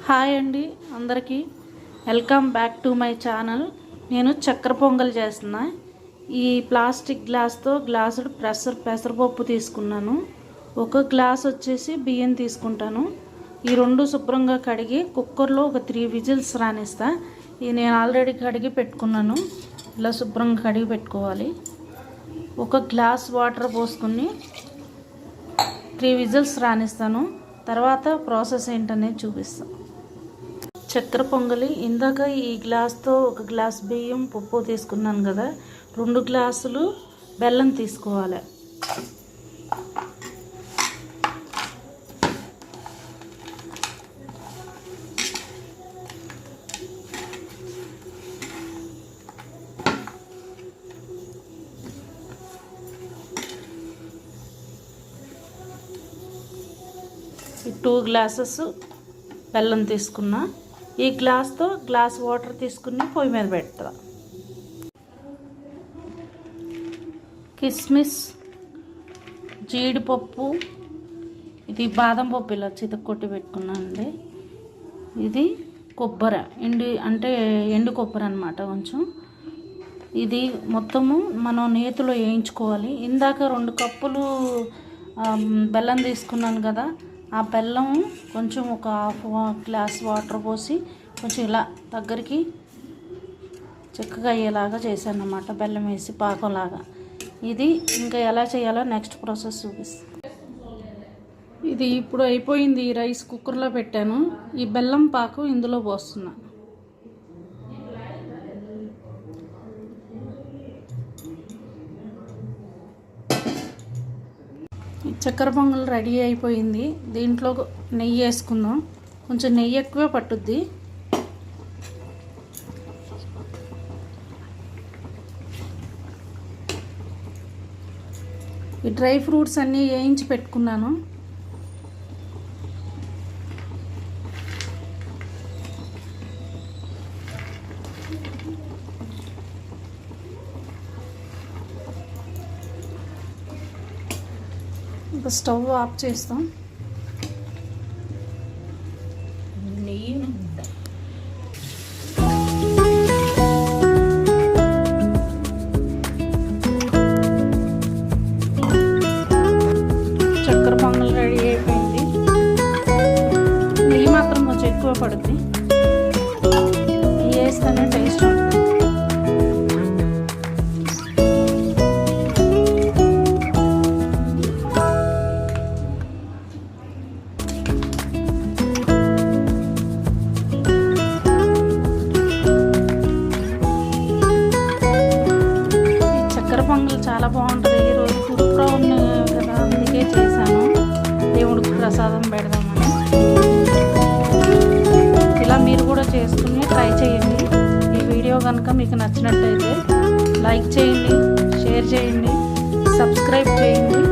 Hi అండి అందరికీ welcome back to my channel. నేను చక్కెర పొంగల్ చేస్తున్నా. ఈ ప్లాస్టిక్ గ్లాస్తో గ్లాసుడు పెసరపప్పు తీసుకున్నాను. ఒక గ్లాస్ వచ్చేసి బియ్యం తీసుకుంటాను. ఈ రెండు శుభ్రంగా కడిగి కుక్కర్లో ఒక 3 విజిల్స్ రానిస్తా. ఇది నేను ఆల్రెడీ కడిగి పెట్టుకున్నాను. ఇలా శుభ్రంగా కడిగి పెట్టుకోవాలి. ఒక గ్లాస్ వాటర్ పోసుకుని 3 విజిల్స్ రానిస్తాను. తర్వాత ప్రాసెస్ ఏంటనేది చూపిస్తాను. చక్కెర పొంగలి ఇందాక ఈ గ్లాస్తో ఒక గ్లాస్ బియ్యం పప్పు తీసుకున్నాను కదా, 2 గ్లాసులు బెల్లం తీసుకోవాలి. ఈ 2 గ్లాసెస్ బెల్లం తీసుకున్నా. ఈ గ్లాస్తో గ్లాస్ వాటర్ తీసుకుని పొయ్యి మీద పెడతా. కిస్మిస్, జీడిపప్పు, ఇది బాదం పప్పు ఇలా చితక్కొట్టి పెట్టుకున్నానండి. ఇది కొబ్బరి ఎండు కొబ్బరి అన్నమాట. కొంచెం ఇది మొత్తము మనం నేతిలో వేయించుకోవాలి. ఇందాక 2 కప్పులు బెల్లం తీసుకున్నాను కదా, ఆ బెల్లం కొంచెం ఒక హాఫ్ గ్లాస్ వాటర్ పోసి కొంచెం ఇలా దగ్గరికి చిక్కగా అయ్యేలాగా చేశాను అన్నమాట. బెల్లం వేసి పాకంలాగా. ఇది ఇంకా ఎలా చేయాలో నెక్స్ట్ ప్రాసెస్ చూపిస్తాను. ఇది ఇప్పుడు అయిపోయింది. ఈ రైస్ కుక్కర్లో పెట్టాను. ఈ బెల్లం పాకం ఇందులో పోస్తున్నా. చక్కెర పొంగల్ రెడీ అయిపోయింది. దీంట్లో నెయ్యి వేసుకుందాం. కొంచెం నెయ్యి ఎక్కువే పట్టుద్ది. ఈ డ్రై ఫ్రూట్స్ అన్నీ వేయించి పెట్టుకున్నాను. ఇంకా స్టవ్ ఆఫ్ చేస్తాం. చక్కెర పొంగల్ రెడీ అయిపోయింది. నెయ్యి మాత్రం కొంచెం ఎక్కువ పడుద్ది. నెయ్యి వేస్తేనే టేస్ట్ ఉంటుంది. పొంగల్ చాలా బాగుంటుంది. ఈరోజు గురుప్రౌర్ణమి కదా, అందుకే చేశాను. దేవుడికి ప్రసాదం పెడదామని. ఇలా మీరు కూడా చేసుకుని ట్రై చేయండి. ఈ వీడియో కనుక మీకు నచ్చినట్టయితే లైక్ చేయండి, షేర్ చేయండి, సబ్స్క్రైబ్ చేయండి.